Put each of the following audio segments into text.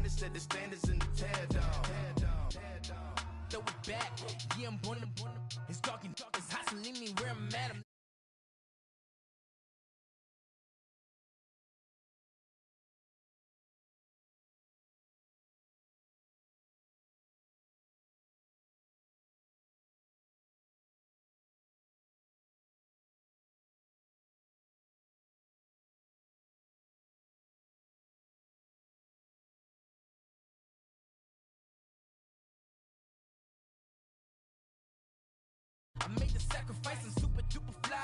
to set the standards in the tear down. Throw it back, yeah, I'm born to. It's dark, it's hot, so leave me where I'm at. I made the sacrifice and super duper fly.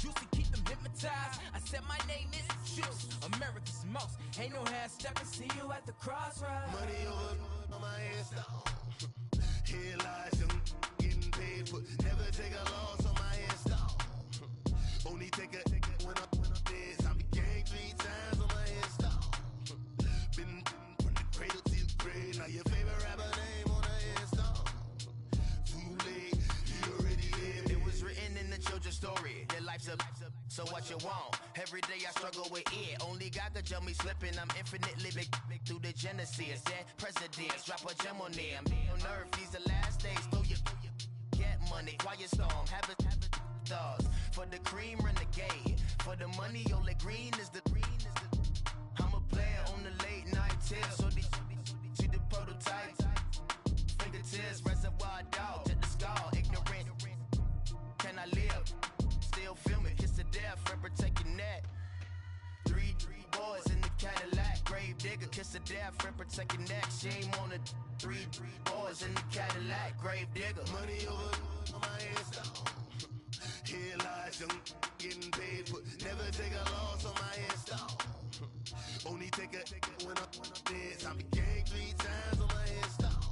Used to keep them hypnotized. I said my name is Juice, America's most. Ain't no half stepping. See you at the crossroads. Money over on my headstone. Here lies young, getting paid for. Never take a loss on my headstone. Only take a when I'm dead. I be gang 3 times on my headstone. Been from the cradle to the grave. Now your favorite rapper name on a headstone. Too late. Written in the children's story, their life's a so what you want. Every day I struggle with it. Only God could tell me slipping. I'm infinitely big through the genesis. Dead presidents, drop a gem on there. I'm on earth, these the last days. Throw your get money, quiet storm, have it stars. For the cream, renegade. For the money, only green is the. I'm a player on the late night till. So see the prototype. Fingertips, reservoir dog, check the skull, ignorant. Can I live? Still film it, kiss to death, friend protect your neck. 3 boys in the Cadillac, grave digger, kiss to death, friend protect your neck. Shame on the 3 boys in the Cadillac, grave digger. Money over on my headstone. Here lies young, getting paid for. Never take a loss on my headstone. Only take a when I'm dead. I be gang 3 times on my headstone.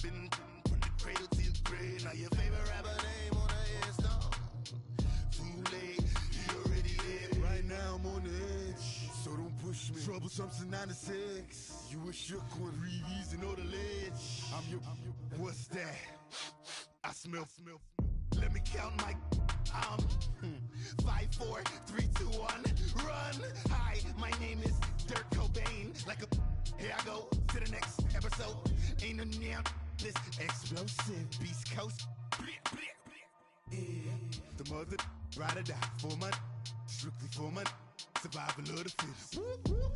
Been from the cradle to the grave. Now your favorite rapper name on a headstone. Too late, he already dead. Right now I'm on the edge, so don't push me. Troublesome since 96. You a shook one, breathe easy, know the ledge. I'm your, what's that? I smell. Let me count my. 5, 4, 3, 2, 1, run. Hi, my name is Dirk Cobain. Like a, here I go to the next episode. Ain't no damn this explosive Beast Coast. Yeah. The mother ride or die for my, strictly for my. Survival of the fittest.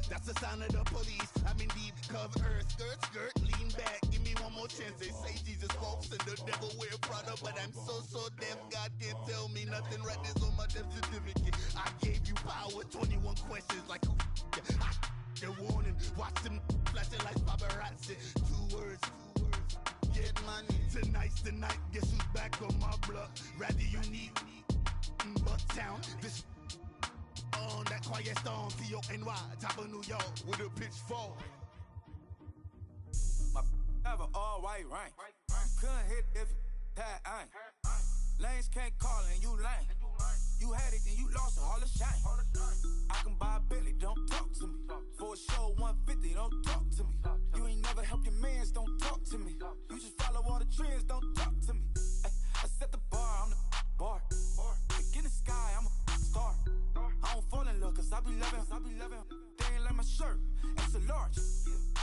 That's the sign of the police. I'm in deep cover earth, skirt, lean back. Give me one more chance. They say Jesus walks and the devil wear Prada, but I'm so deaf. God can't tell me nothing. Right this on my death certificate. I gave you power. 21 questions like who? The warning. Watch them flashing like paparazzi. 2 words. Get money. Tonight's the night. Guess who's back on my block? Rather unique. Bucktown. This. On that quiet storm, T-O-N-Y, top of New York, with a pitchfork. My have an all-white rank. Couldn't hit if it had ain't. Lanes can't call and you lame. You had it and you lost all the shine. I can buy a Billy, don't talk to me. For a show 150, don't talk to me. You ain't never helped your mans, don't talk to me. You just follow all the trends, don't talk to me. I set the bar, I'm the bar. Look in the sky, I'm a star. I don't fall in love cause I be loving. They ain't like my shirt, it's a large.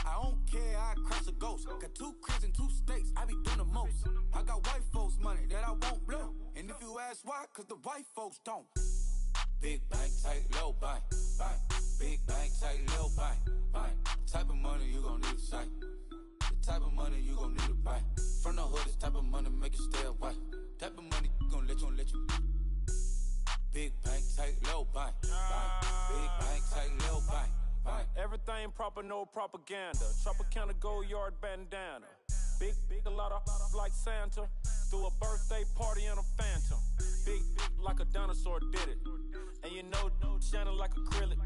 I don't care, I crush a ghost. Got 2 cribs and 2 states, I be doing the most. I got white folks money that I won't blow. And if you ask why, cause the white folks don't. Big bank, tight, low bank. Big bank, tight, low bank. Type of money you gon' need to sight. The type of money you gon' need to buy. From the hood, this type of money make you stay away. Type of money gon' let you. Big bank, tight, low bank. Big bank, tight, low bank. Everything proper, no propaganda. Tropicana gold yard bandana. Big, a lot of like Santa. Threw a birthday party in a phantom. Big like a dinosaur did it. And you know, shining like acrylic.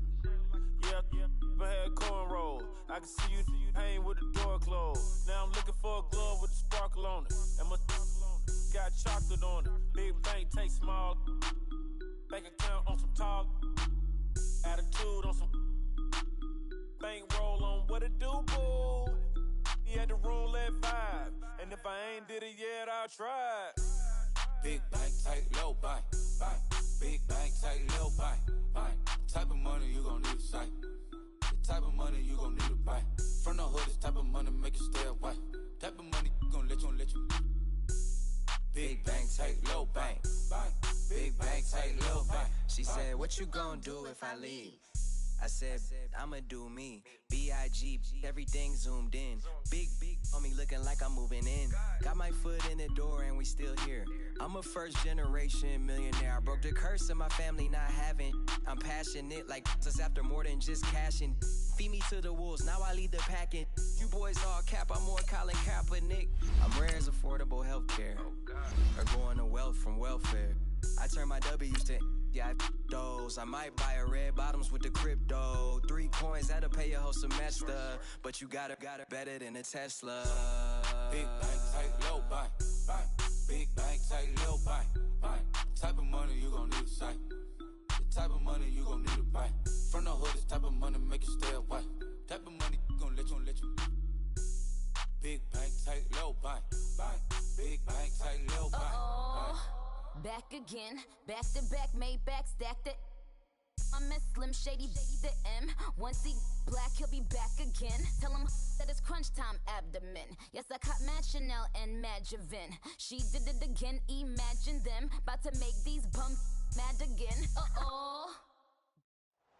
Yeah, but had cornrows. I can see you hang with the door closed. Now I'm looking for a glove with a sparkle on it. And my got chocolate on it. Big bank, take small. Bank account on some talk. Attitude on some. Bank roll on what it do, boo. He had the roulette vibe. And if I ain't did it yet, I'll try. Big bank, tight, low bank. Big bank, tight, low bank. Type of money you gon' need to sight. The type of money you gon' need to buy. From the hood. what you gonna do if I leave? I said, I'ma do me. B.I.G. Everything zoomed in. Big on me looking like I'm moving in. Got my foot in the door and we still here. I'm a first generation millionaire. I broke the curse of my family not having. I'm passionate like us after more than just cashing. Feed me to the wolves, now I lead the packing. You boys all cap, I'm more Colin Kaepernick. I'm rare as affordable healthcare. Or going to wealth from welfare. I turn my W's to those. I might buy a red bottoms with the crypto. 3 coins, that'll pay your whole semester. But you gotta better than a Tesla. Big bank, tight, low bank, bank. Big bank, tight, low bank, bank. Type of money you gon' need to sight. The type of money you gon' need to buy. From the hood, this type of money make you stay away. Type of money gon' let you. Big bank, tight, low bank, bank. Big bank, tight, low bank, bank. Back again, back to back, made back, stacked it. I'm a Slim Shady, the M. Once he black, he'll be back again. Tell him that it's crunch time abdomen. Yes, I caught Mad Chanel and Mad Javin. She did it again, imagine them. About to make these bums mad again. Uh-oh.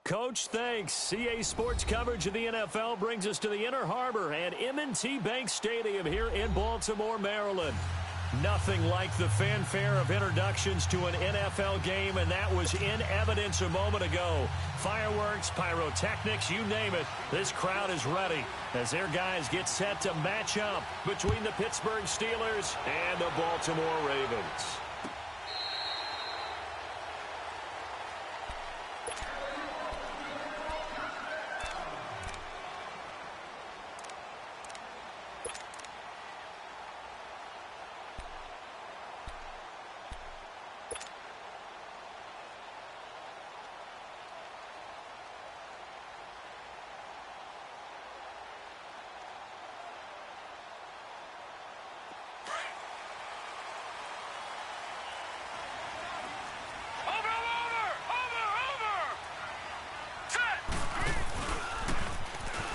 Coach, thanks. CA Sports coverage of the NFL brings us to the Inner Harbor and M&T Bank Stadium here in Baltimore, Maryland. Nothing like the fanfare of introductions to an NFL game, and that was in evidence a moment ago. Fireworks, pyrotechnics, you name it. This crowd is ready as their guys get set to match up between the Pittsburgh Steelers and the Baltimore Ravens.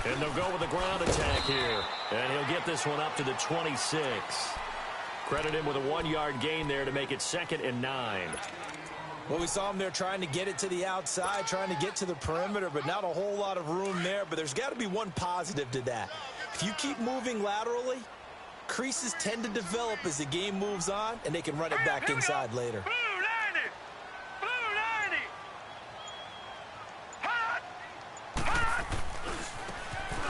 And they'll go with the ground attack here. And he'll get this one up to the 26. Credit him with a 1-yard gain there to make it 2nd and 9. Well, we saw him there trying to get it to the outside, trying to get to the perimeter, but not a whole lot of room there. But there's got to be one positive to that. If you keep moving laterally, creases tend to develop as the game moves on, and they can run it back inside later.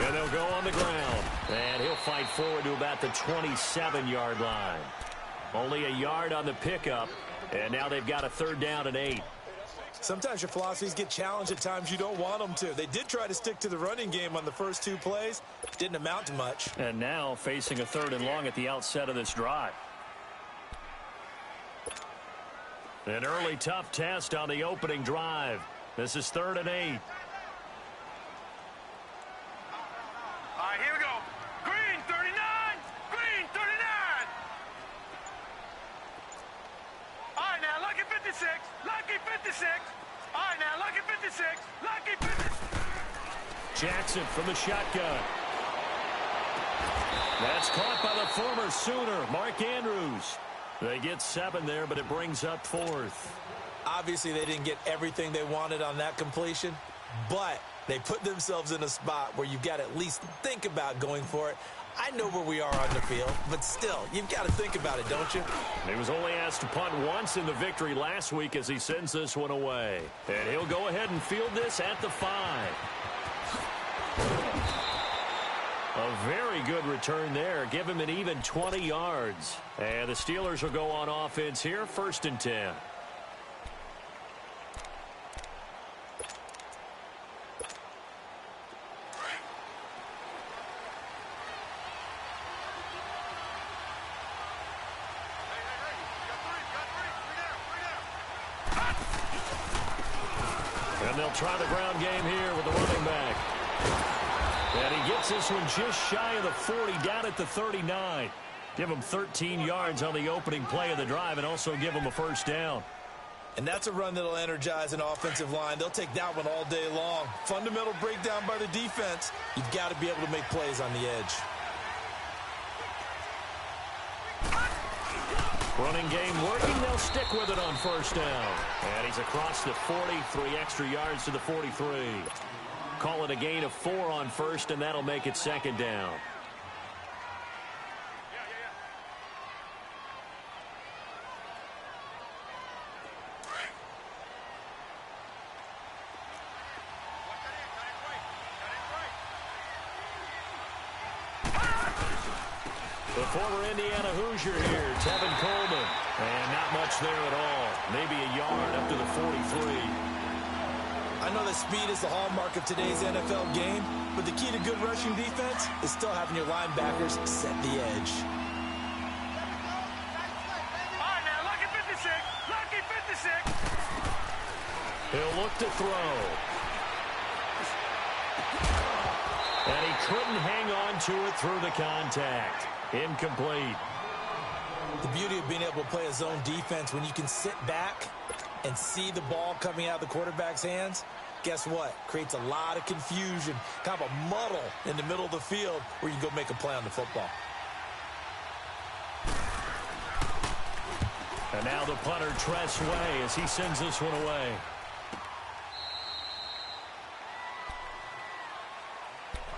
And they'll go on the ground. And he'll fight forward to about the 27-yard line. Only a yard on the pickup. And now they've got a 3rd down and 8. Sometimes your philosophies get challenged at times you don't want them to. They did try to stick to the running game on the first 2 plays. Didn't amount to much. And now facing a 3rd and long at the outset of this drive. An early tough test on the opening drive. This is 3rd and 8. All right, here we go. Green 39. Green 39. All right, now, lucky 56. Lucky 56. All right, now, lucky 56. Lucky 56. Jackson from the shotgun. That's caught by the former Sooner, Mark Andrews. They get 7 there, but it brings up 4th. Obviously, they didn't get everything they wanted on that completion, but they put themselves in a spot where you've got to at least think about going for it. I know where we are on the field, but still, you've got to think about it, don't you? He was only asked to punt once in the victory last week as he sends this one away. And he'll go ahead and field this at the 5. A very good return there. Give him an even 20 yards. And the Steelers will go on offense here, 1st and 10. And they'll try the ground game here with the running back. And he gets this one just shy of the 40, down at the 39. Give him 13 yards on the opening play of the drive and also give him a 1st down. And that's a run that'll energize an offensive line. They'll take that one all day long. Fundamental breakdown by the defense. You've got to be able to make plays on the edge. Running game working. They'll stick with it on first down. And he's across the 40, 3 extra yards to the 43. Call it a gain of 4 on first, and that'll make it second down. The former Indiana Hoosier here, Tevin Coleman. And not much there at all. Maybe a yard up to the 43. I know that speed is the hallmark of today's NFL game, but the key to good rushing defense is still having your linebackers set the edge. All right, now, lucky 56. Lucky 56. He'll look to throw. And he couldn't hang on to it through the contact. Incomplete. The beauty of being able to play a zone defense when you can sit back and see the ball coming out of the quarterback's hands, guess what? Creates a lot of confusion, kind of a muddle in the middle of the field where you can go make a play on the football. And now the punter, Tress Way, as he sends this one away.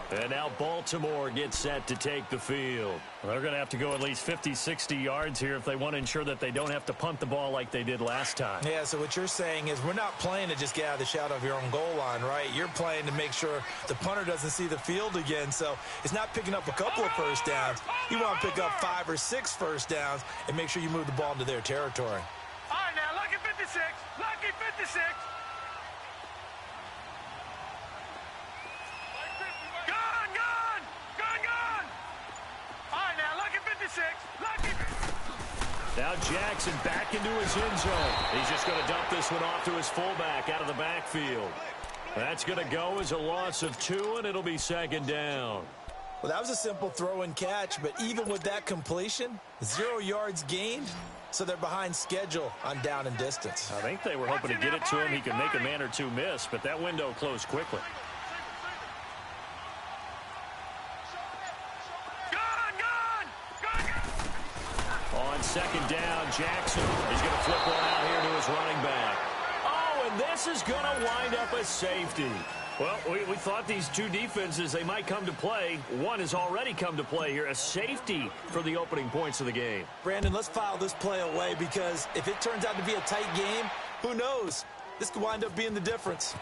And now Baltimore gets set to take the field. Well, they're going to have to go at least 50, 60 yards here if they want to ensure that they don't have to punt the ball like they did last time. Yeah, so what you're saying is we're not playing to just get out of the shadow of your own goal line, right? You're playing to make sure the punter doesn't see the field again. So it's not picking up a couple of first downs. You want to pick up 5 or 6 first downs and make sure you move the ball into their territory. All right, now, lucky 56. Lucky 56. Now Jackson back into his end zone. He's just going to dump this one off to his fullback out of the backfield. That's going to go as a loss of 2, and it'll be second down. Well, that was a simple throw and catch, but even with that completion, 0 yards gained, so they're behind schedule on down and distance. I think they were hoping to get it to him. He could make a man or two miss, but that window closed quickly. On second down, Jackson is going to flip one out here to his running back. Oh, and this is going to wind up a safety. Well, we thought these two defenses, they might come to play. One has already come to play here, a safety for the opening points of the game. Brandon, let's file this play away because if it turns out to be a tight game, who knows? This could wind up being the difference.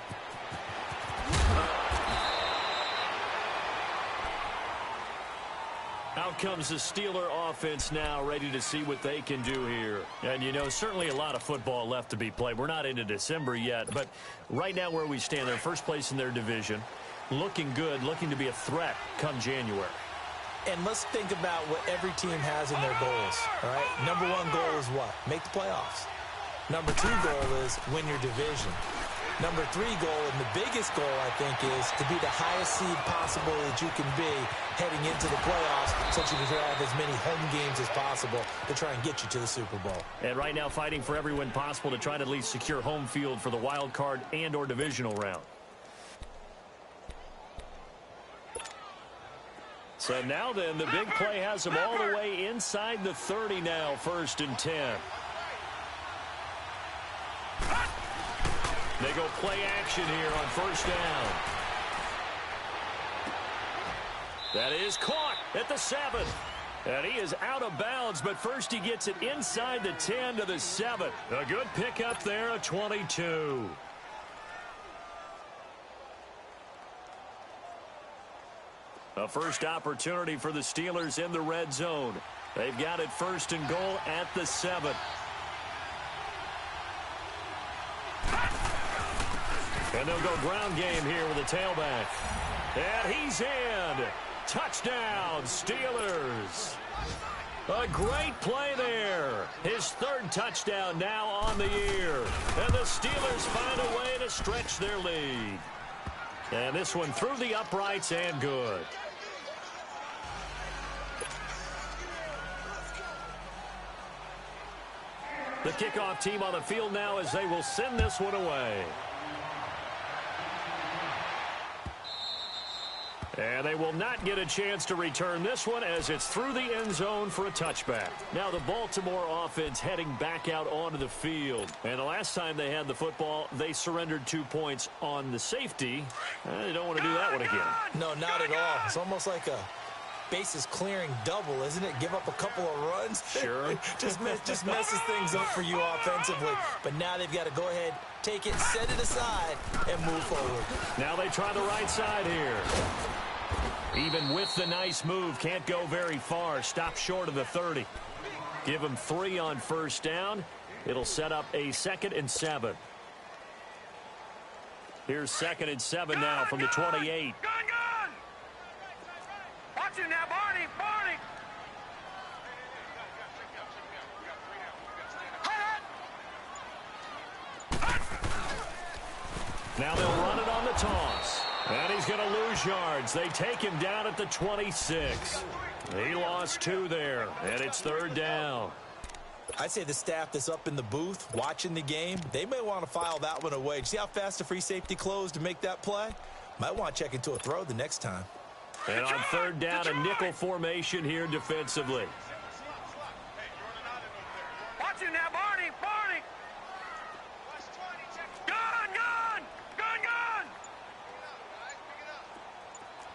Out comes the Steeler offense now, ready to see what they can do here. And, you know, certainly a lot of football left to be played. We're not into December yet, but right now where we stand, they're first place in their division, looking good, looking to be a threat come January. And let's think about what every team has in their goals, all right? Number 1 goal is what? Make the playoffs. Number 2 goal is win your division. Number 3 goal, and the biggest goal, I think, is to be the highest seed possible that you can be heading into the playoffs so that you can have as many home games as possible to try and get you to the Super Bowl. And right now fighting for every win possible to try to at least secure home field for the wild card and or divisional round. So now then, the big play has them all the way inside the 30 now, 1st and 10. They go play action here on first down. That is caught at the 7. And he is out of bounds, but first he gets it inside the 10 to the 7. A good pickup there, a 22. A first opportunity for the Steelers in the red zone. They've got it 1st and goal at the 7. And they'll go ground game here with a tailback. And he's in. Touchdown, Steelers. A great play there. His 3rd touchdown now on the year. And the Steelers find a way to stretch their lead. And this one through the uprights and good. The kickoff team on the field now as they will send this one away. And they will not get a chance to return this one as it's through the end zone for a touchback. Now the Baltimore offense heading back out onto the field. And the last time they had the football, they surrendered 2 points on the safety. They don't want to do that one again. No, not at all. It's almost like a bases clearing double, isn't it? Give up a couple of runs. Sure. just messes things up for you offensively. But now they've got to go ahead, take it, set it aside, and move forward. Now they try the right side here. Even with the nice move, can't go very far. Stop short of the 30. Give them 3 on first down. It'll set up a 2nd and 7. Here's 2nd and 7 now from the 28. Watch him now, Barney! Barney! Now they'll run it on the toss. And he's going to lose yards. They take him down at the 26. He lost 2 there, and it's 3rd down. I'd say the staff that's up in the booth watching the game, they may want to file that one away. See how fast the free safety closed to make that play? Might want to check into a throw the next time. And on 3rd down, a nickel formation here defensively. Watch him now, Barney! Barney! Gun! Gun! Gun! Gun!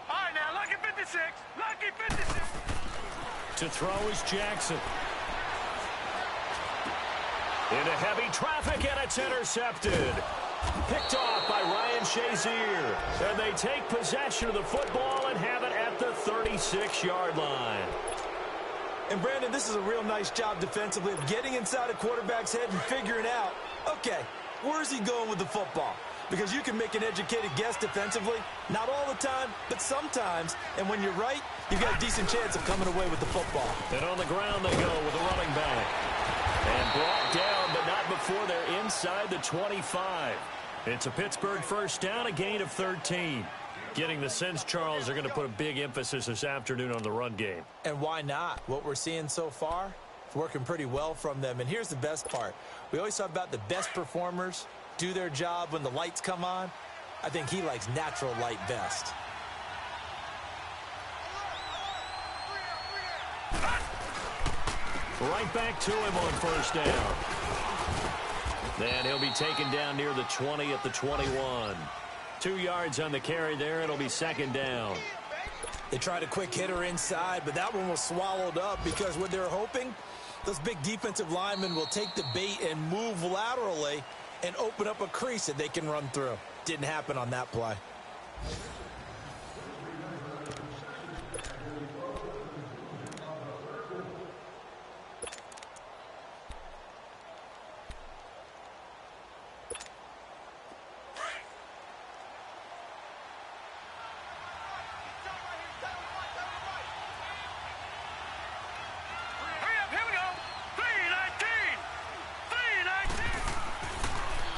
All right, now, lucky 56. Lucky 56. To throw is Jackson. Into heavy traffic, and it's intercepted. Picked off by Ryan Shazier. And they take possession of the football and have it at the 36-yard line. And, Brandon, this is a real nice job defensively of getting inside a quarterback's head and figuring out, okay, where's he going with the football? Because you can make an educated guess defensively. Not all the time, but sometimes. And when you're right, you've got a decent chance of coming away with the football. And on the ground they go with a running back. And brought down, but not before they're inside the 25. It's a Pittsburgh first down, a gain of 13. Getting the sense, Charles, they're going to put a big emphasis this afternoon on the run game. And why not? What we're seeing so far, it's working pretty well from them. And here's the best part. We always talk about the best performers do their job when the lights come on. I think he likes natural light best. Right back to him on first down. Then he'll be taken down near the 20 at the 21. 2 yards on the carry there. It'll be 2nd down. They tried a quick hitter inside, but that one was swallowed up because what they're hoping, those big defensive linemen will take the bait and move laterally and open up a crease that they can run through. Didn't happen on that play.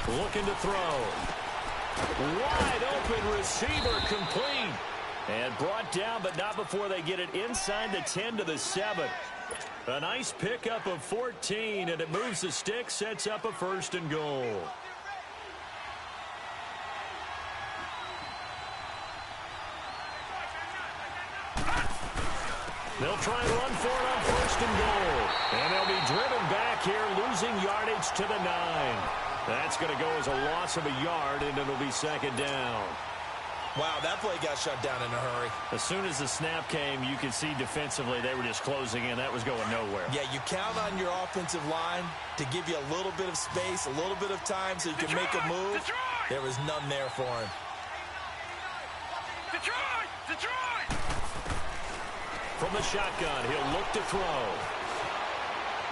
Looking to throw. Wide open receiver complete. And brought down, but not before they get it inside the 10 to the 7. A nice pickup of 14, and it moves the stick, sets up a 1st and goal. They'll try and run for it on 1st and goal. And they'll be driven back here, losing yardage to the 9. That's going to go as a loss of a yard, and it'll be 2nd down. Wow, that play got shut down in a hurry. As soon as the snap came, you could see defensively they were just closing in. That was going nowhere. Yeah, you count on your offensive line to give you a little bit of space, a little bit of time so you can make a move. There was none there for him. Detroit! From the shotgun, he'll look to throw.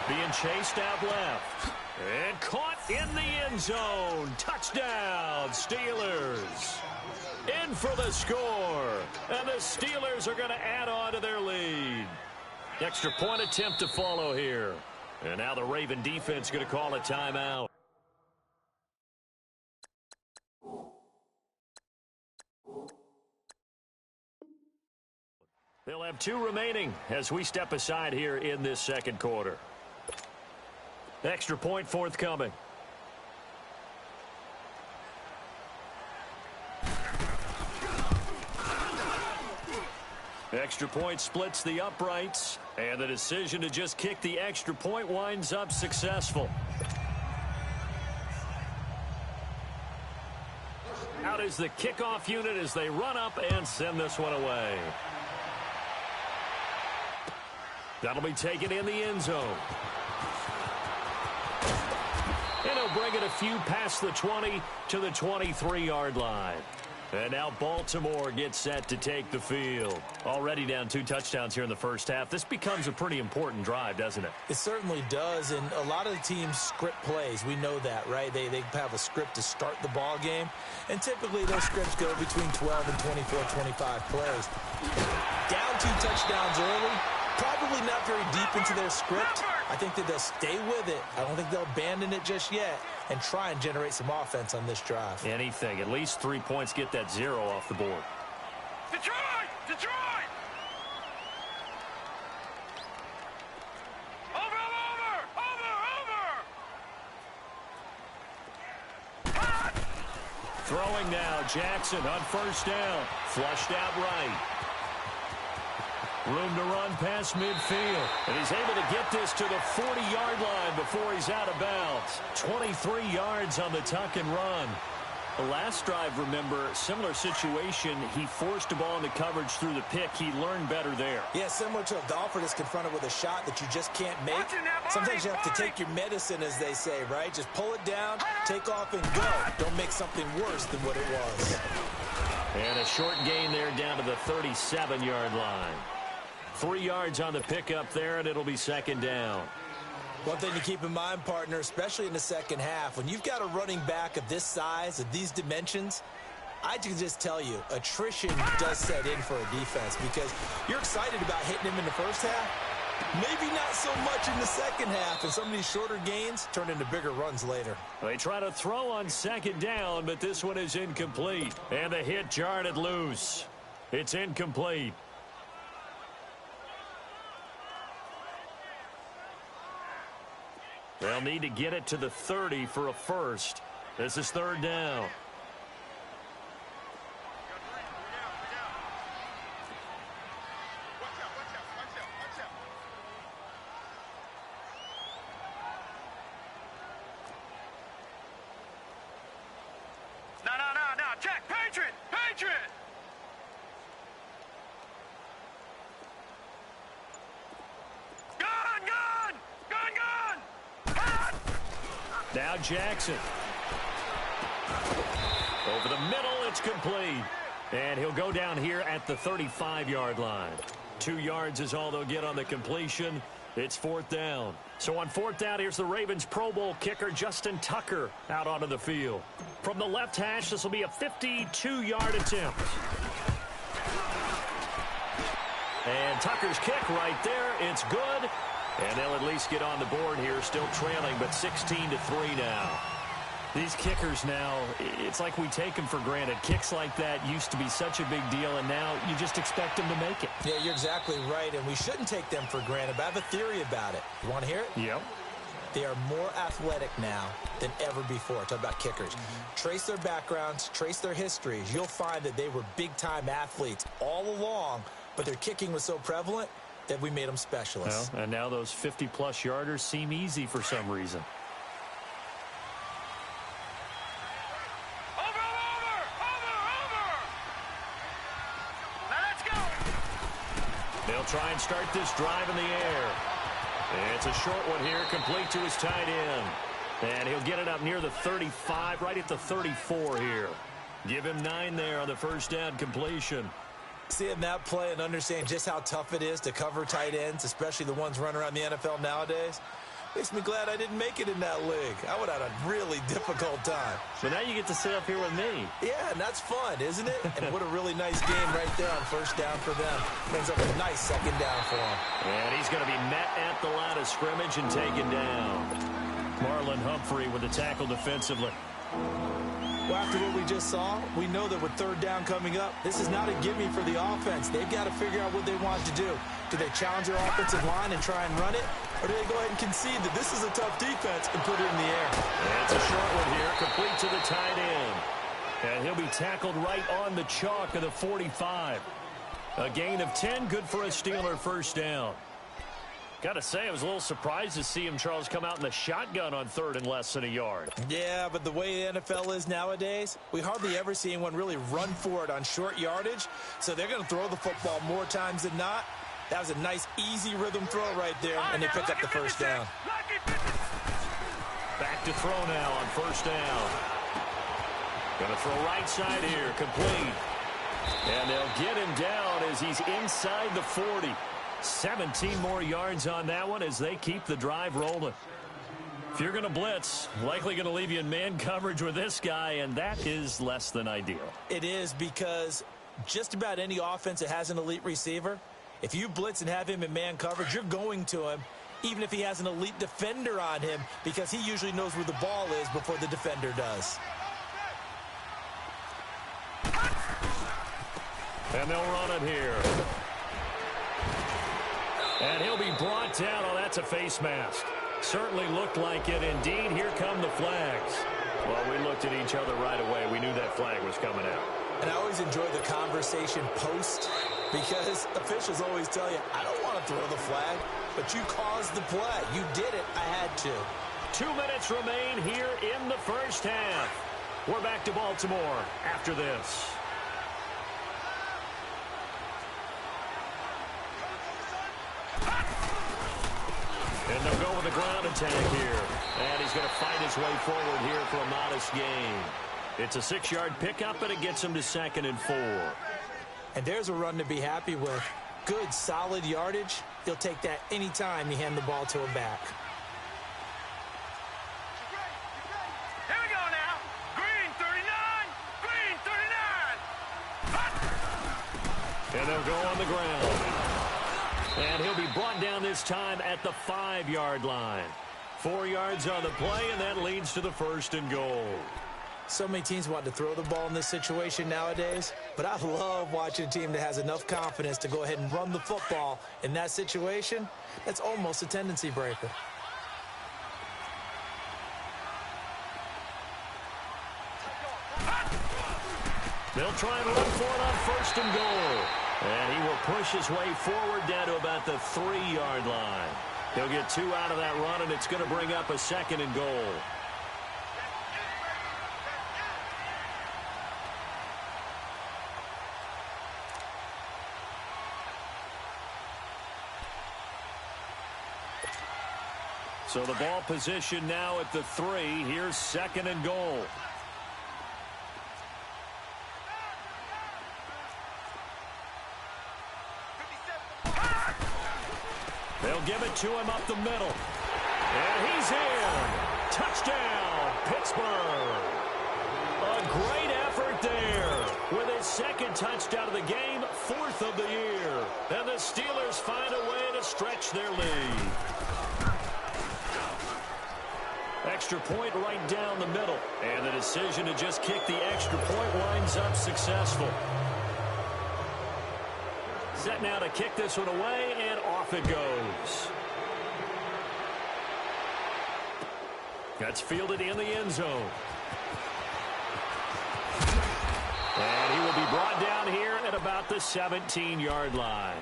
Being chased out left. And caught in the end zone. Touchdown, Steelers. In for the score. And the Steelers are going to add on to their lead. Extra point attempt to follow here. And now the Raven defense going to call a timeout. They'll have 2 remaining as we step aside here in this 2nd quarter. Extra point forthcoming. Extra point splits the uprights, and the decision to just kick the extra point winds up successful. Out is the kickoff unit as they run up and send this one away. That'll be taken in the end zone. And he'll bring it a few past the 20 to the 23-yard line. And now Baltimore gets set to take the field. Already down 2 touchdowns here in the first half. This becomes a pretty important drive, doesn't it? It certainly does, and a lot of the teams script plays. We know that, right? They have a script to start the ball game, and typically those scripts go between 12 and 24, 25 plays. Down 2 touchdowns early, probably not very deep into their script. I think that they'll stay with it. I don't think they'll abandon it just yet and try and generate some offense on this drive. Anything. At least 3 points, get that 0 off the board. Detroit! Detroit! Over! Throwing now, Jackson on first down. Flushed out right. Room to run past midfield. And he's able to get this to the 40-yard line before he's out of bounds. 23 yards on the tuck and run. The last drive, remember, similar situation. He forced a ball into coverage through the pick. He learned better there. Yeah, similar to a golfer that's confronted with a shot that you just can't make. Sometimes you have to take your medicine, as they say, right? Just pull it down, take off, and go. Don't make something worse than what it was. And a short gain there down to the 37-yard line. 3 yards on the pickup there, and it'll be second down. One thing to keep in mind, partner, especially in the second half, when you've got a running back of this size, of these dimensions, I can just tell you, attrition does set in for a defense because you're excited about hitting him in the first half. Maybe not so much in the second half, and some of these shorter gains turn into bigger runs later. They try to throw on second down, but this one is incomplete. And the hit jarred it loose. It's incomplete. They'll need to get it to the 30 for a first. This is third down. No, check, Patriot! Now Jackson. Over the middle, it's complete. And he'll go down here at the 35-yard line. 2 yards is all they'll get on the completion. It's fourth down. So on fourth down, here's the Ravens Pro Bowl kicker, Justin Tucker, out onto the field. From the left hash, this will be a 52-yard attempt. And Tucker's kick right there. It's good. And they'll at least get on the board here, still trailing, but 16-3 now. These kickers now, it's like we take them for granted. Kicks like that used to be such a big deal, and now you just expect them to make it. Yeah, you're exactly right, and we shouldn't take them for granted, but I have a theory about it. You want to hear it? Yep. They are more athletic now than ever before. Talk about kickers. Trace their backgrounds, trace their histories. You'll find that they were big-time athletes all along, but their kicking was so prevalent that we made them specialists. Well, and now those 50-plus yarders seem easy for some reason. Over! Now let's go! They'll try and start this drive in the air. It's a short one here, complete to his tight end. And he'll get it up near the 35, right at the 34 here. Give him 9 there on the first down completion. Seeing that play and understand just how tough it is to cover tight ends, especially the ones running around the NFL nowadays, makes me glad I didn't make it in that league. I would have had a really difficult time. But now you get to sit up here with me. Yeah, and that's fun, isn't it? And what a really nice game right there on first down for them. Brings up a nice second down for him. And he's going to be met at the line of scrimmage and taken down. Marlon Humphrey with the tackle defensively. Well, after what we just saw, we know that with third down coming up, this is not a gimme for the offense. They've got to figure out what they want to do. Do they challenge their offensive line and try and run it? Or do they go ahead and concede that this is a tough defense and put it in the air? And it's a short one here, complete to the tight end. And he'll be tackled right on the chalk of the 45. A gain of 10, good for a Steeler first down. Got to say, I was a little surprised to see him, Charles, come out in the shotgun on 3rd and less than a yard. Yeah, but the way the NFL is nowadays, we hardly ever see anyone really run for it on short yardage. So they're going to throw the football more times than not. That was a nice, easy rhythm throw right there, and they pick up the first down. Back to throw now on first down. Going to throw right side here, complete. And they'll get him down as he's inside the 40. 17 more yards on that one as they keep the drive rolling. If you're going to blitz, likely going to leave you in man coverage with this guy, and that is less than ideal. It is, because just about any offense that has an elite receiver, if you blitz and have him in man coverage, you're going to him, even if he has an elite defender on him, because he usually knows where the ball is before the defender does. And they'll run it here. And he'll be brought down. Oh, that's a face mask. Certainly looked like it. Indeed, here come the flags. Well, we looked at each other right away. We knew that flag was coming out. And I always enjoy the conversation post, because officials always tell you, I don't want to throw the flag, but you caused the play. You did it. I had to. 2 minutes remain here in the first half. We're back to Baltimore after this. And they'll go with a ground attack here. And he's going to fight his way forward here for a modest gain. It's a 6-yard pickup, and it gets him to 2nd and 4. And there's a run to be happy with. Good, solid yardage. He'll take that anytime you hand the ball to him back. Here we go now. Green 39. Green 39. And they'll go on the ground. And he'll be brought down this time at the 5-yard line. 4 yards on the play, and that leads to the 1st and goal. So many teams want to throw the ball in this situation nowadays, but I love watching a team that has enough confidence to go ahead and run the football in that situation. That's almost a tendency breaker. They'll try and run for it on 1st and goal. And he will push his way forward down to about the 3-yard line. He'll get 2 out of that run, and it's going to bring up a 2nd and goal. So the ball position now at the 3. Here's 2nd and goal. They'll give it to him up the middle. And he's in. Touchdown, Pittsburgh. A great effort there. With his 2nd touchdown of the game, 4th of the year. And the Steelers find a way to stretch their lead. Extra point right down the middle. And the decision to just kick the extra point winds up successful. Set now to kick this one away, and off it goes. That's fielded in the end zone. And he will be brought down here at about the 17-yard line.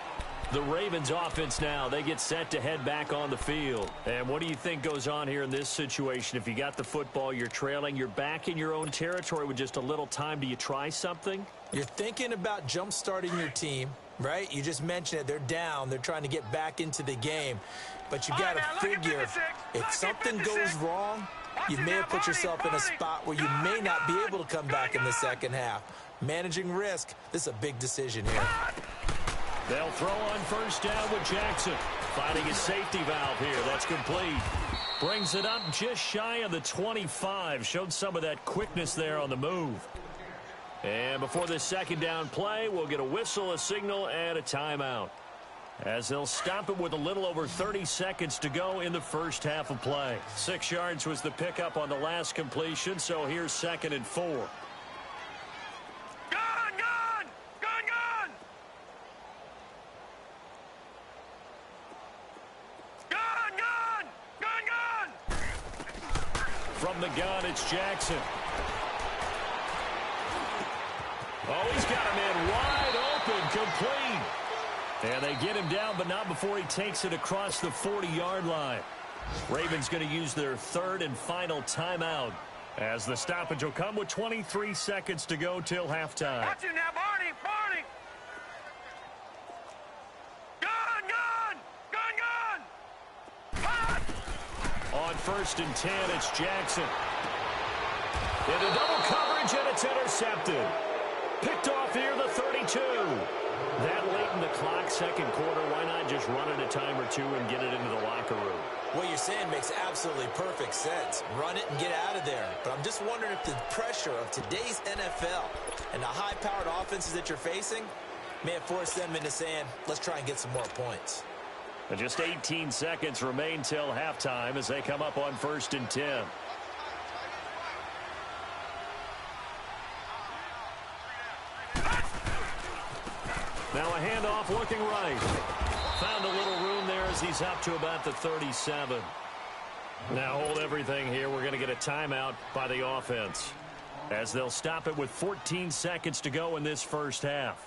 The Ravens offense now, they get set to head back on the field. And what do you think goes on here in this situation? If you got the football, you're trailing, you're back in your own territory with just a little time. Do you try something? You're thinking about jump-starting your team, right? You just mentioned it. They're down. They're trying to get back into the game. But you got to figure, if something goes wrong, you may have put yourself in a spot where you may not be able to come back in the second half. Managing risk, this is a big decision here. They'll throw on 1st down with Jackson. Finding his safety valve here. That's complete. Brings it up just shy of the 25. Showed some of that quickness there on the move. And before this 2nd down play, we'll get a whistle, a signal, and a timeout. As they'll stop it with a little over 30 seconds to go in the first half of play. 6 yards was the pickup on the last completion, so here's 2nd and 4. From the gun, it's Jackson. Oh, he's got a man wide open complete. And they get him down, but not before he takes it across the 40-yard line. Ravens going to use their third and final timeout, as the stoppage will come with 23 seconds to go till halftime. Watch him now, Barney! Barney! Gun! On 1st and 10, it's Jackson. Into double coverage, and it's intercepted. Picked off here, the 32. That late in the clock, second quarter, why not just run it a time or two and get it into the locker room? What you're saying makes absolutely perfect sense. Run it and get out of there. But I'm just wondering if the pressure of today's NFL and the high-powered offenses that you're facing may have forced them into saying, let's try and get some more points. And just 18 seconds remain till halftime as they come up on 1st and 10. Now a handoff looking right. Found a little room there as he's up to about the 37. Now hold everything here. We're going to get a timeout by the offense, as they'll stop it with 14 seconds to go in this first half.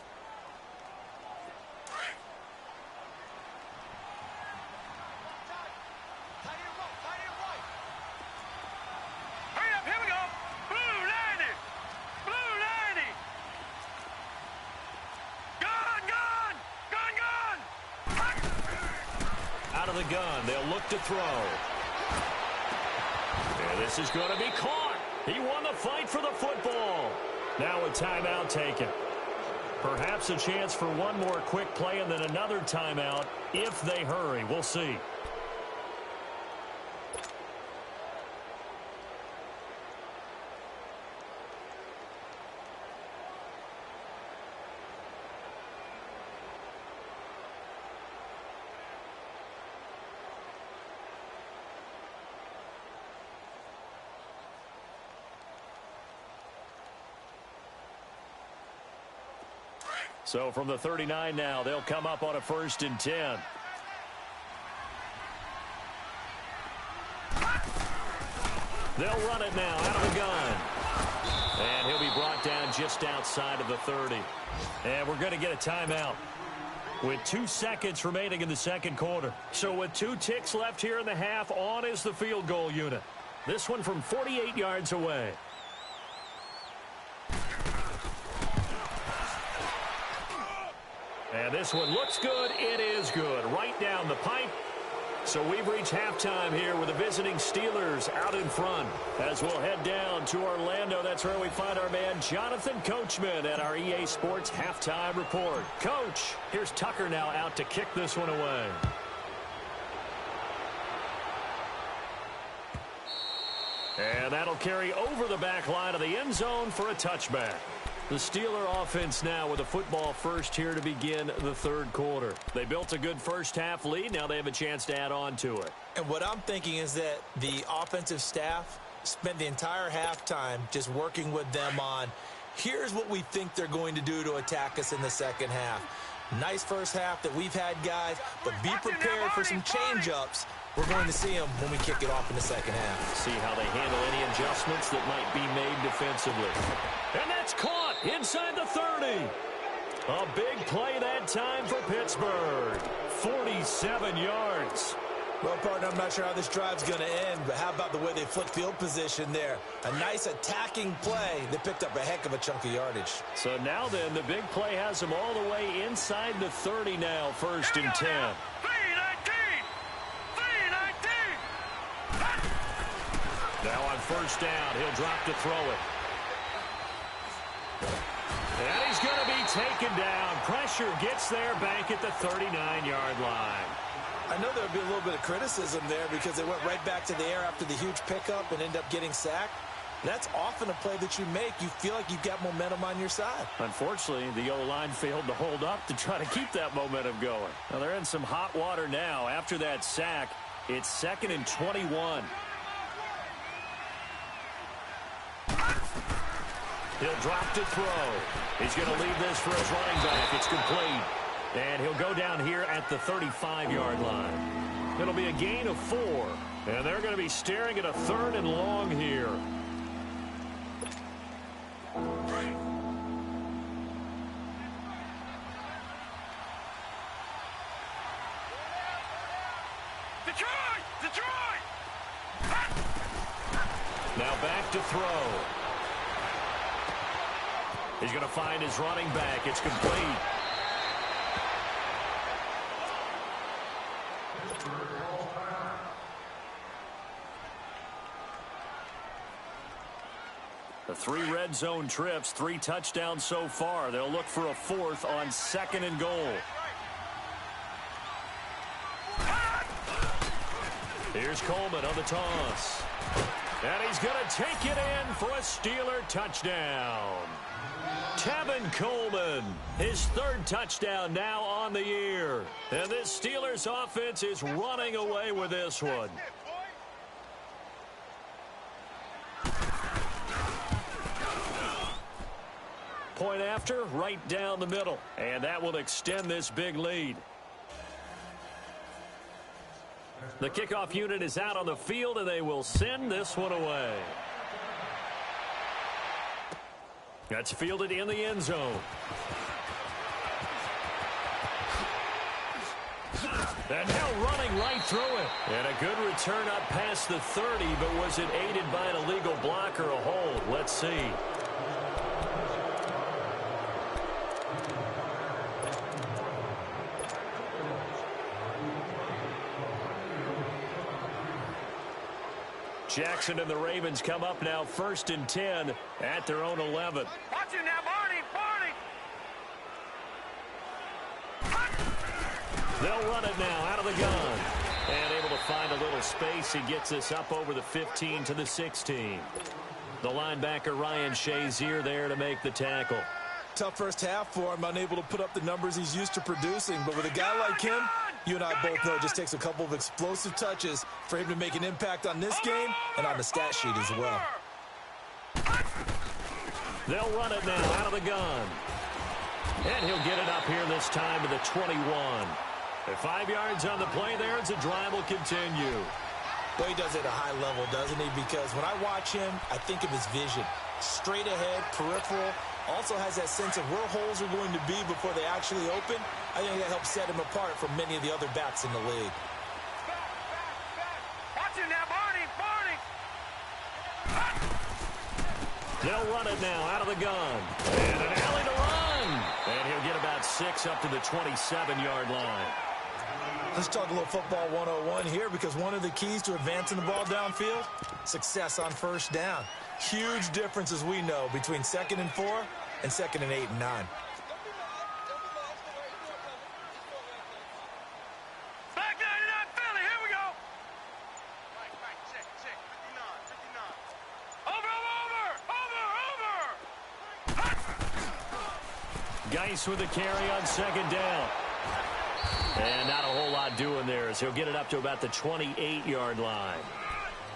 The gun, they'll look to throw. And this is going to be caught. He won the fight for the football. Now a timeout taken. Perhaps a chance for one more quick play and then another timeout if they hurry. We'll see. So from the 39 now, they'll come up on a 1st and 10. They'll run it now out of the gun. And he'll be brought down just outside of the 30. And we're going to get a timeout with 2 seconds remaining in the second quarter. So with 2 ticks left here in the half, on is the field goal unit. This one from 48 yards away. And this one looks good. It is good. Right down the pipe. So we've reached halftime here with the visiting Steelers out in front. As we'll head down to Orlando, that's where we find our man Jonathan Coachman at our EA Sports Halftime Report. Coach, here's Tucker now out to kick this one away. And that'll carry over the back line of the end zone for a touchback. The Steeler offense now with a football first here to begin the third quarter. They built a good first half lead. Now they have a chance to add on to it. And what I'm thinking is that the offensive staff spent the entire halftime just working with them on, here's what we think they're going to do to attack us in the second half. Nice first half that we've had, guys, but be prepared for some change-ups. We're going to see them when we kick it off in the second half. See how they handle any adjustments that might be made defensively. And that's caught inside the 30. A big play that time for Pittsburgh. 47 yards. Well, partner, I'm not sure how this drive's going to end, but how about the way they flipped field position there? A nice attacking play that picked up a heck of a chunk of yardage. So now then, the big play has them all the way inside the 30 now, 1st and 10. Now on 1st down, he'll drop to throw it. And he's going to be taken down. Pressure gets there back at the 39-yard line. I know there would be a little bit of criticism there because they went right back to the air after the huge pickup and ended up getting sacked. That's often a play that you make. You feel like you've got momentum on your side. Unfortunately, the O-line failed to hold up to try to keep that momentum going. Now they're in some hot water now. After that sack, it's 2nd and 21. He'll drop to throw. He's going to leave this for his running back. It's complete. And he'll go down here at the 35-yard line. It'll be a gain of 4. And they're going to be staring at a 3rd and long here. Detroit! Detroit! Now back to throw. He's going to find his running back. It's complete. The 3 red zone trips, 3 touchdowns so far. They'll look for a 4th on 2nd and goal. Here's Coleman on the toss. And he's going to take it in for a Steeler touchdown. Tevin Coleman, his 3rd touchdown now on the year. And this Steelers offense is running away with this one. Point after, right down the middle. And that will extend this big lead. The kickoff unit is out on the field, and they will send this one away. That's fielded in the end zone. And now running right through it. And a good return up past the 30, but was it aided by an illegal block or a hold? Let's see. Jackson and the Ravens come up now 1st and 10 at their own 11. Watch it now, Barney! Barney! They'll run it now out of the gun. And able to find a little space. He gets this up over the 15 to the 16. The linebacker Ryan Shazier there to make the tackle. Tough first half for him, unable to put up the numbers he's used to producing. But with a guy like him, you and I both know it just takes a couple of explosive touches for him to make an impact on this game and on the stat sheet as well. They'll run it now out of the gun. And he'll get it up here this time to the 21. At 5 yards on the play there, as the drive will continue. Well, he does it at a high level, doesn't he? Because when I watch him, I think of his vision. Straight ahead, peripheral. Also has that sense of where holes are going to be before they actually open. I think that helps set him apart from many of the other backs in the league. Watch it now, Barney! Barney! They'll run it now out of the gun. And an alley to run. And he'll get about 6 up to the 27-yard line. Let's talk a little football 101 here, because one of the keys to advancing the ball downfield, success on first down. Huge difference, as we know, between 2nd and 4 and 2nd and 8 and 9. Back 99 Philly, here we go! Over! Geis with the carry on 2nd down. And not a whole lot doing there, as he'll get it up to about the 28-yard line.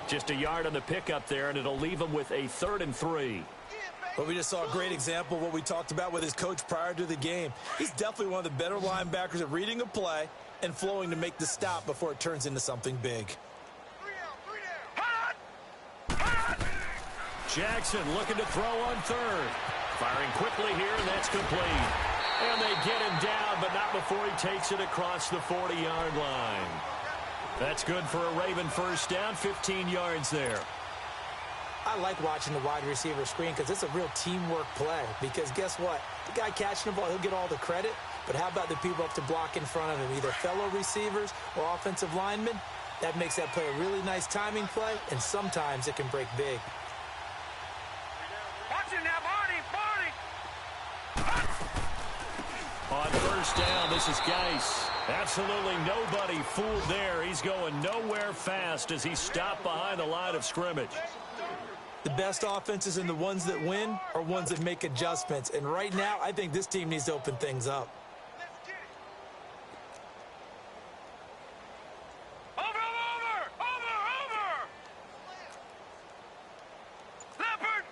Just a yard on the pickup there, and it'll leave him with a 3rd and 3. But we just saw a great example of what we talked about with his coach prior to the game. He's definitely one of the better linebackers at reading a play and flowing to make the stop before it turns into something big. Jackson looking to throw on 3rd. Firing quickly here, and that's complete. And they get him down, but not before he takes it across the 40-yard line. That's good for a Raven first down, 15 yards there. I like watching the wide receiver screen because it's a real teamwork play. Because guess what? The guy catching the ball, he'll get all the credit. But how about the people up to block in front of him, either fellow receivers or offensive linemen? That makes that play a really nice timing play, and sometimes it can break big. Watch it now, Barney! On first down, this is Geis. Absolutely nobody fooled there. He's going nowhere fast as he's stopped behind the line of scrimmage. The best offenses and the ones that win are ones that make adjustments. And right now, I think this team needs to open things up. Over! Leopard!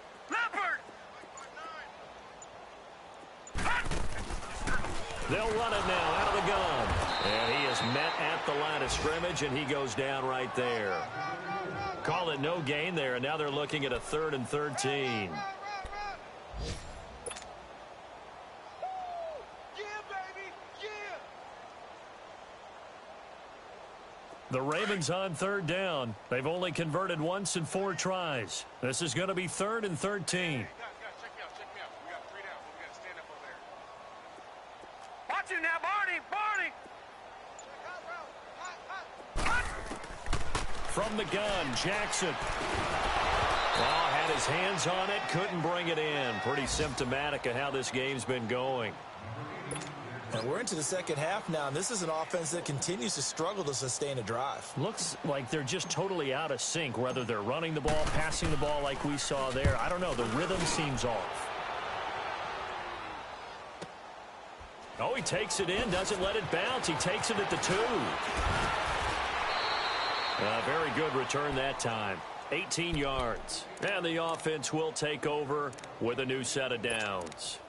They'll run it now out of the gun. And he is met at the line of scrimmage, and he goes down right there. Call it no gain there, and now they're looking at a 3rd and 13. The Ravens on third down. They've only converted once in 4 tries. This is going to be 3rd and 13. Check me out. We got 3 down. We got to stand up over there. Watch it now, Barney. From the gun, Jackson. Well, had his hands on it, couldn't bring it in. Pretty symptomatic of how this game's been going. And we're into the second half now, and this is an offense that continues to struggle to sustain a drive. Looks like they're just totally out of sync, whether they're running the ball, passing the ball like we saw there. I don't know. The rhythm seems off. Oh, he takes it in, doesn't let it bounce. He takes it at the 2. Very good return that time. 18 yards. And the offense will take over with a new set of downs.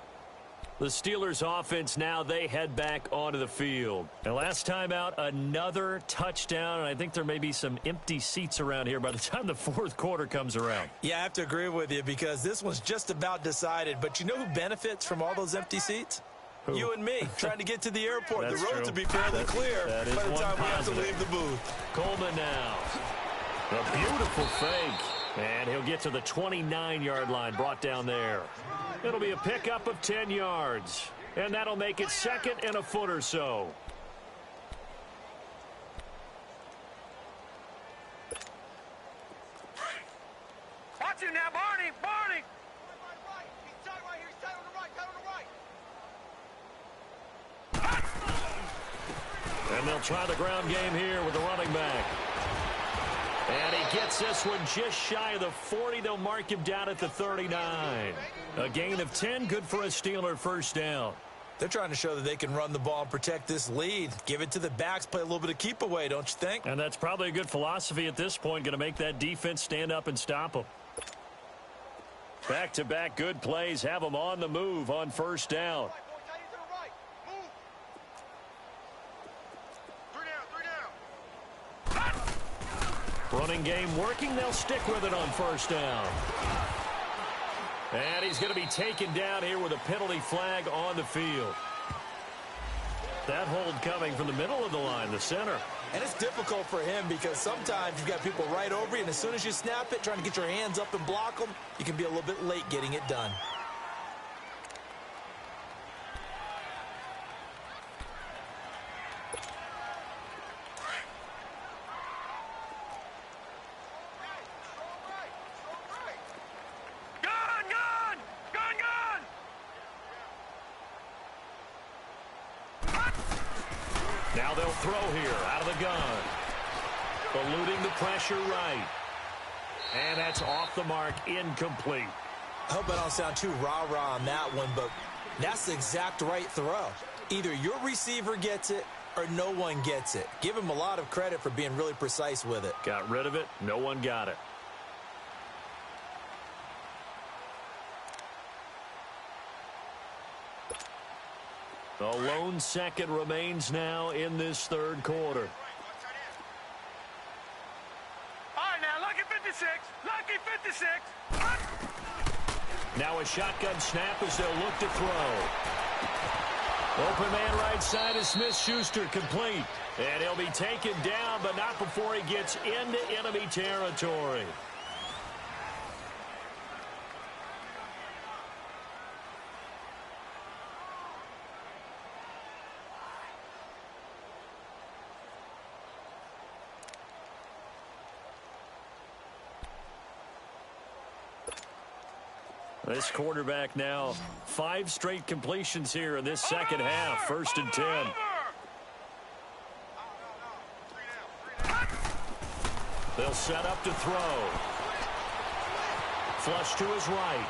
The Steelers offense now, they head back onto the field. And last time out, another touchdown. And I think there may be some empty seats around here by the time the 4th quarter comes around. Yeah, I have to agree with you because this one's just about decided. But you know who benefits from all those empty seats? Who? You and me, trying to get to the airport. The roads true. will be fairly clear by the time we have to leave the booth. Coleman now. A beautiful fake. And he'll get to the 29-yard line, brought down there. It'll be a pickup of 10 yards. And that'll make it 2nd and a foot or so. Watch it now, Barney. And they'll try the ground game here with the running back. And he gets this one just shy of the 40. They'll mark him down at the 39. A gain of 10, good for a Steeler first down. They're trying to show that they can run the ball and protect this lead. Give it to the backs, play a little bit of keep away, don't you think? And that's probably a good philosophy at this point, going to make that defense stand up and stop them. Back-to-back good plays have them on the move on first down. Running game working. They'll stick with it on first down. And he's going to be taken down here with a penalty flag on the field. That hold coming from the middle of the line, the center. And it's difficult for him because sometimes you've got people right over you, and as soon as you snap it, trying to get your hands up and block them, you can be a little bit late getting it done. Now they'll throw here out of the gun. Eluding the pressure right. And that's off the mark, incomplete. I hope I don't sound too rah-rah on that one, but that's the exact right throw. Either your receiver gets it or no one gets it. Give him a lot of credit for being really precise with it. Got rid of it. No one got it. A lone second remains now in this 3rd quarter. All right, now, lucky 56. Lucky 56. Now a shotgun snap as they'll look to throw. Open man right side is Smith-Schuster, complete. And he'll be taken down, but not before he gets into enemy territory. This quarterback now 5 straight completions here in this second half. 1st and 10. They'll set up to throw. Flush to his right.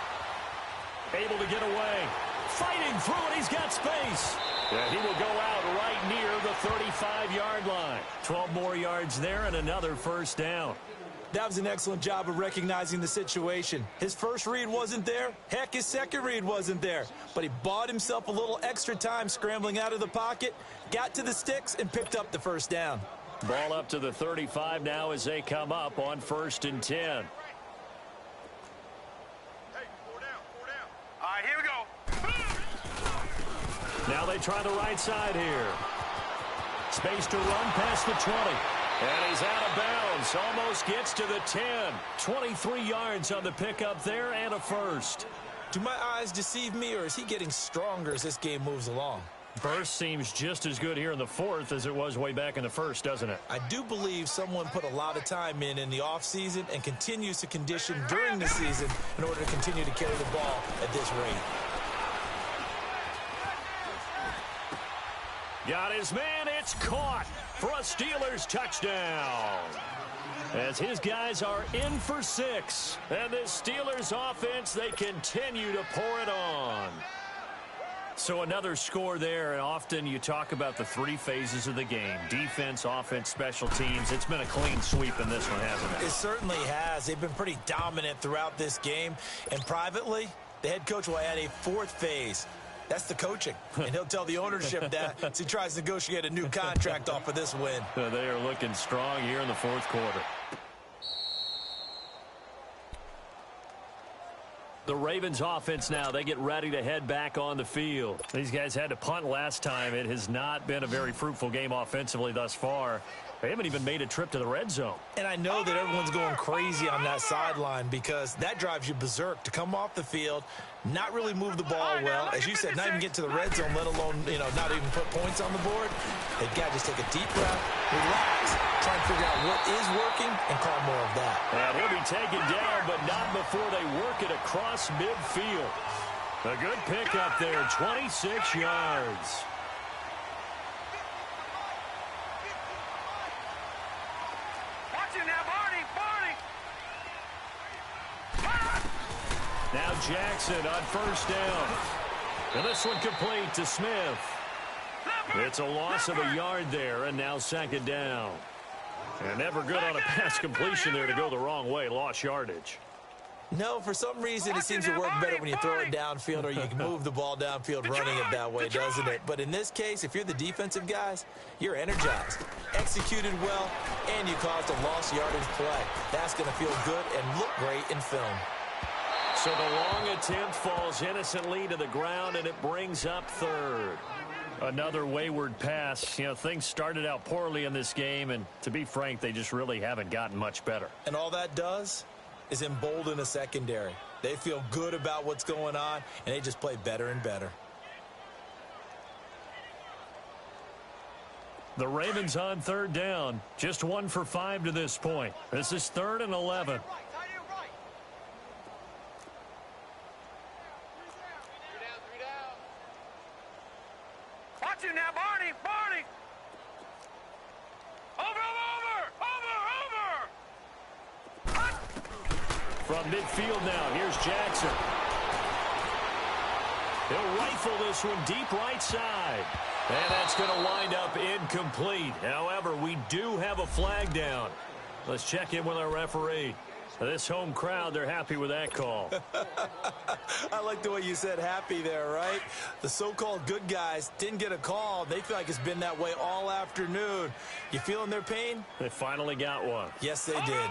Able to get away. Fighting through it. He's got space. And he will go out right near the 35-yard line. 12 more yards there and another first down. That was an excellent job of recognizing the situation. His first read wasn't there. Heck, his second read wasn't there. But he bought himself a little extra time scrambling out of the pocket, got to the sticks, and picked up the first down. Ball up to the 35 now as they come up on 1st and 10. Hey, 4 down. All right, here we go. Now they try the right side here. Space to run past the 20. And he's out of bounds. Almost gets to the 10. 23 yards on the pickup there and a first. Do my eyes deceive me, or is he getting stronger as this game moves along? Burst seems just as good here in the fourth as it was way back in the first, doesn't it? I do believe someone put a lot of time in the offseason and continues to condition during the season in order to continue to carry the ball at this rate. Got his man. It's caught for a Steelers touchdown. As his guys are in for 6. And this Steelers offense, they continue to pour it on. So another score there, and often you talk about the 3 phases of the game. Defense, offense, special teams. It's been a clean sweep in this one, hasn't it? It certainly has. They've been pretty dominant throughout this game. And privately, the head coach will add a 4th phase. That's the coaching. And he'll tell the ownership that as he tries to negotiate a new contract off of this win. They are looking strong here in the fourth quarter. The Ravens offense now, they get ready to head back on the field. These guys had to punt last time. It has not been a very fruitful game offensively thus far. They haven't even made a trip to the red zone. And I know that everyone's going crazy on that sideline because that drives you berserk to come off the field, not really move the ball well. As you said, not even get to the red zone, let alone, not even put points on the board. They've got to just take a deep breath, relax, try and figure out what is working, and call more of that. And he'll be taken down, but not before they work it across midfield. A good pickup there, 26 yards. Now Jackson on first down. And this one complete to Smith. It's a loss of a yard there, and now second down. And never good on a pass completion there to go the wrong way. Lost yardage. No, for some reason it seems to work better when you throw it downfield or you can move the ball downfield running it that way, doesn't it? But in this case, if you're the defensive guys, you're energized, executed well, and you caused a lost yardage play. That's going to feel good and look great in film. So the long attempt falls innocently to the ground, and it brings up third. Another wayward pass. Things started out poorly in this game, and to be frank, they just really haven't gotten much better. And all that does is embolden a secondary. They feel good about what's going on, and they just play better and better. The Ravens on third down. Just 1 for 5 to this point. This is 3rd and 11. Watch it now, Barney! Over! From midfield now, here's Jackson. He'll rifle this one deep right side. And that's going to wind up incomplete. However, we do have a flag down. Let's check in with our referee. This home crowd, they're happy with that call. I like the way you said happy there, right? The so-called good guys didn't get a call. They feel like it's been that way all afternoon. You feeling their pain? They finally got one. Yes, they did.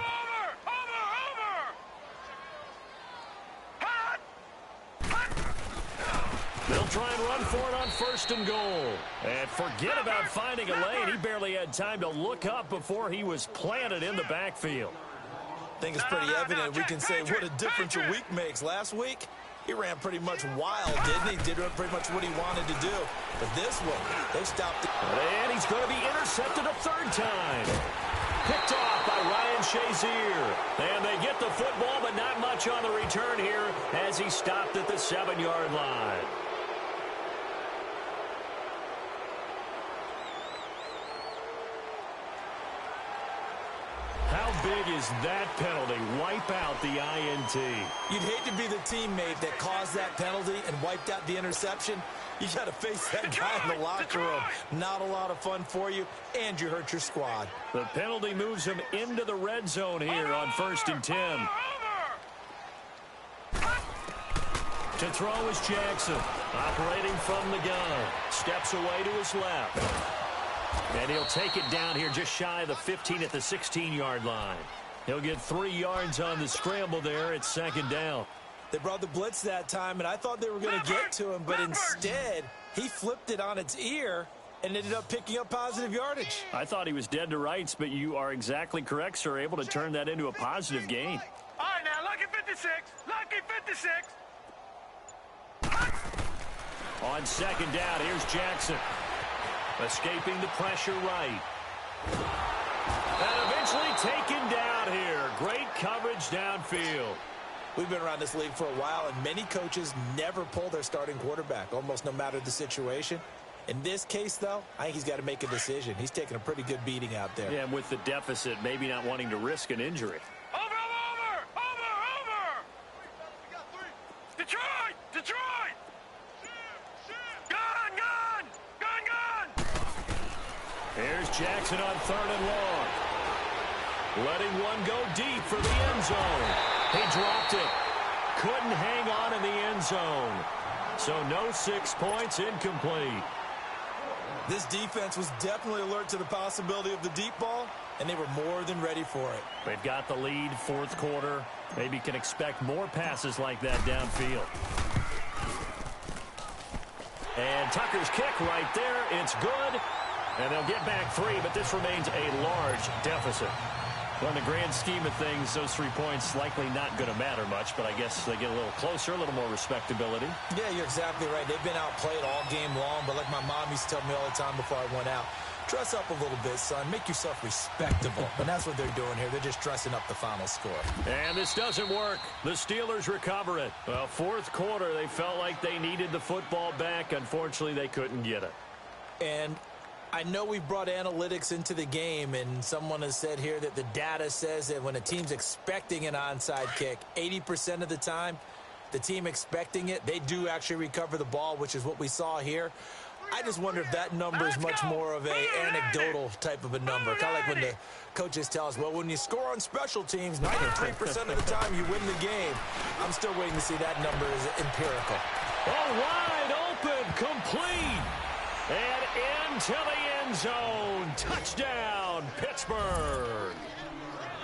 They'll try and run for it on 1st and goal. And forget about finding a lane. He barely had time to look up before he was planted in the backfield. I think it's pretty evident we can say what a difference a week makes. Last week, he ran pretty much wild, didn't he? Did pretty much what he wanted to do. But this one, they stopped it. And he's going to be intercepted a 3rd time. Picked off by Ryan Shazier. And they get the football, but not much on the return here as he stopped at the 7-yard line. How big is that penalty? Wipe out the INT. You'd hate to be the teammate that caused that penalty and wiped out the interception. You got to face that guy in the locker room. Not a lot of fun for you, and you hurt your squad. The penalty moves him into the red zone here on 1st and 10. To throw is Jackson, operating from the gun. Steps away to his left. And he'll take it down here just shy of the 15 at the 16-yard line. He'll get 3 yards on the scramble there. It's 2nd down. They brought the blitz that time, and I thought they were going to get to him, but instead, he flipped it on its ear and ended up picking up positive yardage. I thought he was dead to rights, but you are exactly correct, sir. Able to turn that into a positive gain. All right, now, lucky 56. Lucky 56. On second down, here's Jackson. Escaping the pressure right. And eventually taken down here. Great coverage downfield. We've been around this league for a while, and many coaches never pull their starting quarterback, almost no matter the situation. In this case, though, I think he's got to make a decision. He's taking a pretty good beating out there. Yeah, and with the deficit, maybe not wanting to risk an injury. Over! Detroit! Gun! Here's Jackson on 3rd and long. Letting one go deep for the end zone. He dropped it. Couldn't hang on in the end zone. So no 6 points, incomplete. This defense was definitely alert to the possibility of the deep ball, and they were more than ready for it. They've got the lead, 4th quarter. Maybe can expect more passes like that downfield. And Tucker's kick right there. It's good. And they'll get back 3, but this remains a large deficit. Well, in the grand scheme of things, those 3 points likely not going to matter much, but I guess they get a little closer, a little more respectability. Yeah, you're exactly right. They've been outplayed all game long, but like my mom used to tell me all the time before I went out, dress up a little bit, son. Make yourself respectable. And that's what they're doing here. They're just dressing up the final score. And this doesn't work. The Steelers recover it. Well, 4th quarter, they felt like they needed the football back. Unfortunately, they couldn't get it. And I know we brought analytics into the game, and someone has said here that the data says that when a team's expecting an onside kick, 80% of the time, the team expecting it, they do actually recover the ball, which is what we saw here. I just wonder if that number is much more of an anecdotal type of a number. Kind of like when the coaches tell us, well, when you score on special teams, 93% of the time you win the game. I'm still waiting to see that number is empirical. Oh, wide open, complete. And into the end zone. Touchdown, Pittsburgh.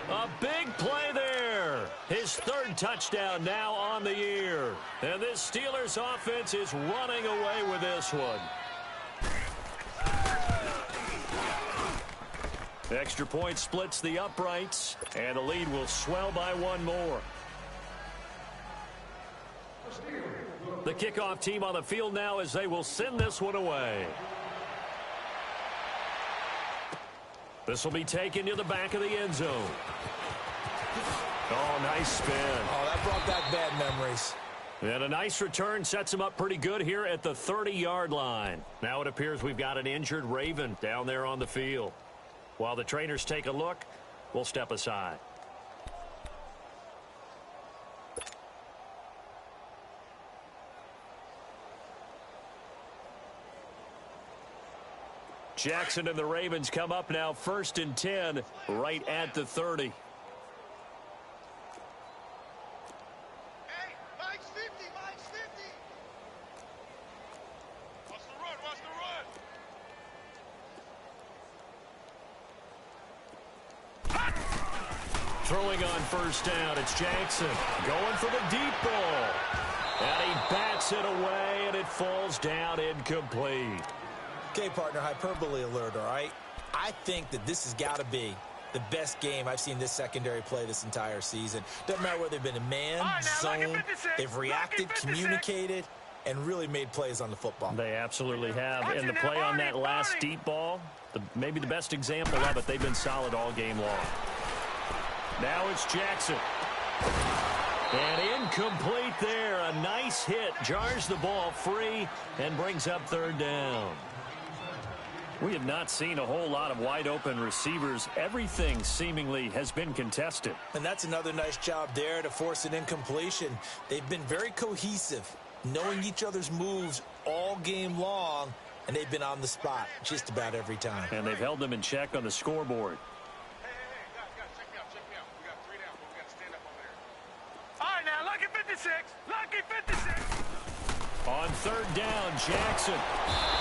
A big play there. His 3rd touchdown now on the year. And this Steelers offense is running away with this one. Extra point splits the uprights, and the lead will swell by 1 more. The kickoff team on the field now as they will send this one away. This will be taken to the back of the end zone. Oh, nice spin. Oh, that brought back bad memories. And a nice return sets him up pretty good here at the 30-yard line. Now it appears we've got an injured Raven down there on the field. While the trainers take a look, we'll step aside. Jackson and the Ravens come up now 1st and 10 right at the 30. Hey, Mike's 50, Mike's 50. Watch the run, watch the run. Throwing on 1st down, it's Jackson going for the deep ball. And he bats it away, and it falls down incomplete. Okay, partner, hyperbole alert, all right? I think that this has got to be the best game I've seen this secondary play this entire season. Doesn't matter whether they've been in man, zone, they've reacted, communicated, and really made plays on the football. They absolutely have. And the play on that last deep ball, maybe the best example of it, they've been solid all game long. Now it's Jackson. And incomplete there. A nice hit. Jars the ball free and brings up 3rd down. We have not seen a whole lot of wide-open receivers. Everything seemingly has been contested. And that's another nice job there to force an incompletion. They've been very cohesive, knowing each other's moves all game long, and they've been on the spot just about every time. And they've held them in check on the scoreboard. Hey, guys, check me out. We got 3 down, but we got to stand up over there. All right, now, lucky 56. Lucky 56. On 3rd down, Jackson.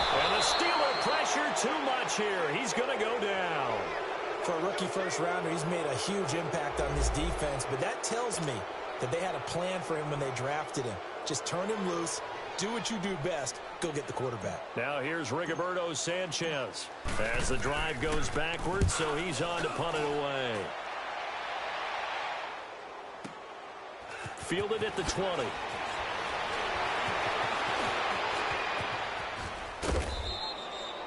And the Steeler pressure too much here. He's going to go down. For a rookie first-rounder, he's made a huge impact on this defense, but that tells me that they had a plan for him when they drafted him. Just turn him loose, Do what you do best. Go get the quarterback. Now here's Rigoberto Sanchez as the drive goes backwards, so he's on to punt it away. Fielded at the 20.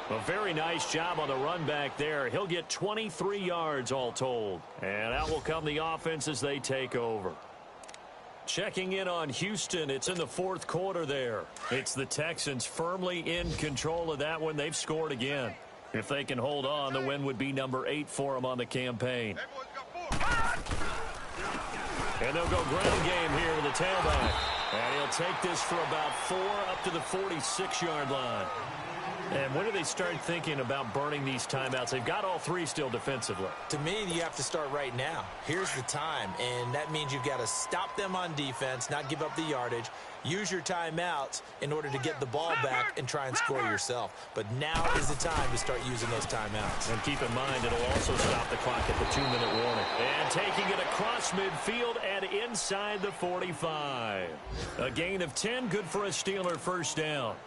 A very nice job on the run back there. He'll get 23 yards all told. And out will come the offense as they take over. Checking in on Houston. It's in the fourth quarter there. It's the Texans firmly in control of that one. They've scored again. If they can hold on, the win would be number 8 for them on the campaign. And they'll go ground game here with the tailback. And he'll take this for about 4 up to the 46-yard line. And when do they start thinking about burning these timeouts? They've got all 3 still defensively. To me, you have to start right now. Here's the time, and that means you've got to stop them on defense, not give up the yardage, use your timeouts in order to get the ball back and try and score yourself. But now is the time to start using those timeouts. And keep in mind, it'll also stop the clock at the 2-minute warning. And taking it across midfield and inside the 45. A gain of 10, good for a Steeler first down.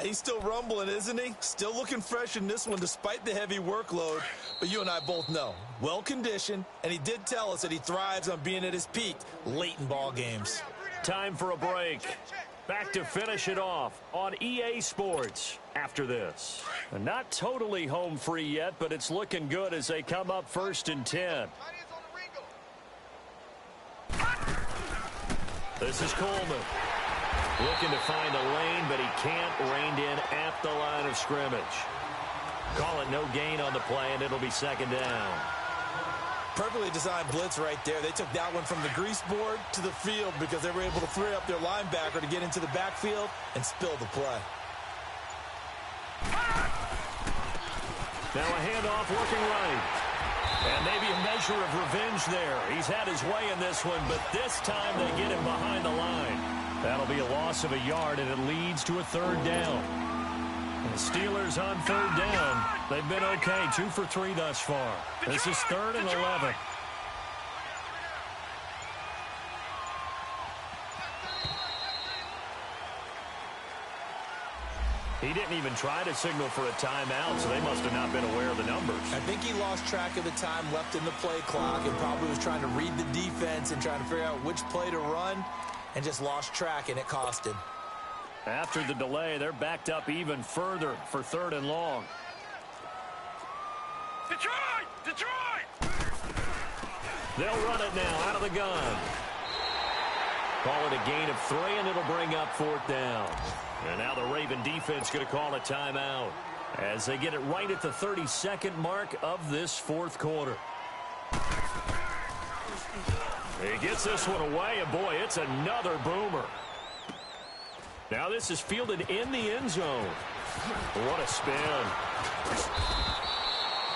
He's still rumbling, isn't he? Still looking fresh in this one despite the heavy workload. But you and I both know, well-conditioned, and he did tell us that he thrives on being at his peak late in ball games. Time for a break. Back to finish it off on EA Sports after this. And not totally home free yet, but it's looking good as they come up 1st and 10. This is Coleman. Looking to find a lane, but he can't. Reined in at the line of scrimmage. Call it no gain on the play, and it'll be 2nd down. Perfectly designed blitz right there. They took that one from the grease board to the field because they were able to free up their linebacker to get into the backfield and spill the play. Now a handoff working right. And maybe a measure of revenge there. He's had his way in this one, but this time they get him behind the line. That'll be a loss of a yard, and it leads to a 3rd down. And the Steelers on 3rd down. They've been okay, 2 for 3 thus far. This is 3rd and 11. He didn't even try to signal for a timeout, so they must have not been aware of the numbers. I think he lost track of the time left in the play clock and probably was trying to read the defense and trying to figure out which play to run and just lost track, and it cost him. After the delay, they're backed up even further for 3rd and long. Detroit! Detroit! They'll run it now out of the gun. Call it a gain of 3, and it'll bring up 4th down. And now the Raven defense going to call a timeout as they get it right at the 32nd mark of this 4th quarter. He gets this one away, and boy, it's another boomer. Now this is fielded in the end zone. What a spin.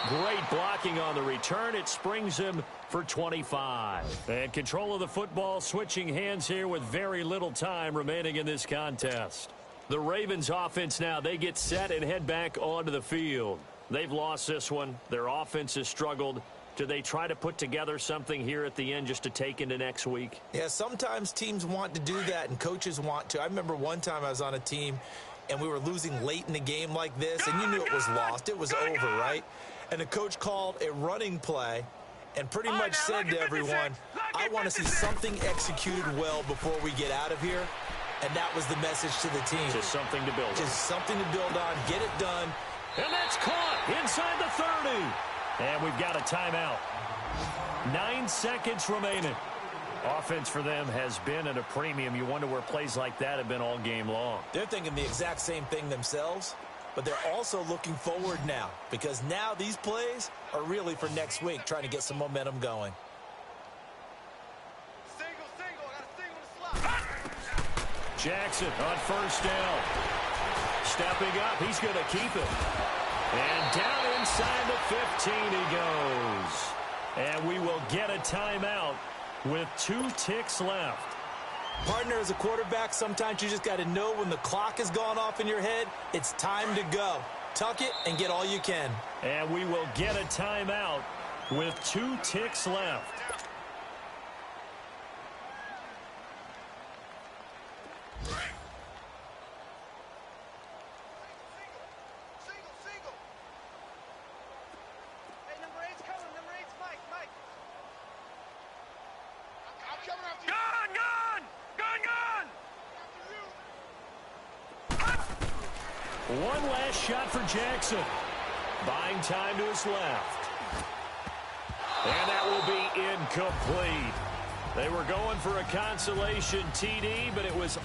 Great blocking on the return. It springs him for 25. And control of the football switching hands here with very little time remaining in this contest. The Ravens offense now, they get set and head back onto the field. They've lost this one. Their offense has struggled. Do they try to put together something here at the end just to take into next week? Yeah, sometimes teams want to do that and coaches want to. I remember one time I was on a team and we were losing late in the game like this, and you knew it was lost. It was over, right? And the coach called a running play and pretty much said to everyone, I want to see something executed well before we get out of here. And that was the message to the team. Just something to build on. Just something to build on. Get it done. And that's caught inside the 30. And we've got a timeout. 9 seconds remaining. Offense for them has been at a premium. You wonder where plays like that have been all game long. They're thinking the exact same thing themselves, but they're also looking forward now because now these plays are really for next week, trying to get some momentum going. Jackson on 1st down. Stepping up, he's going to keep it. And down inside the 15 he goes. And we will get a timeout with 2 ticks left. Partner, as a quarterback, sometimes you just got to know when the clock has gone off in your head, it's time to go. Tuck it and get all you can. And we will get a timeout with 2 ticks left. One last shot for Jackson. Buying time to his left. And that will be incomplete. They were going for a consolation TD, but it was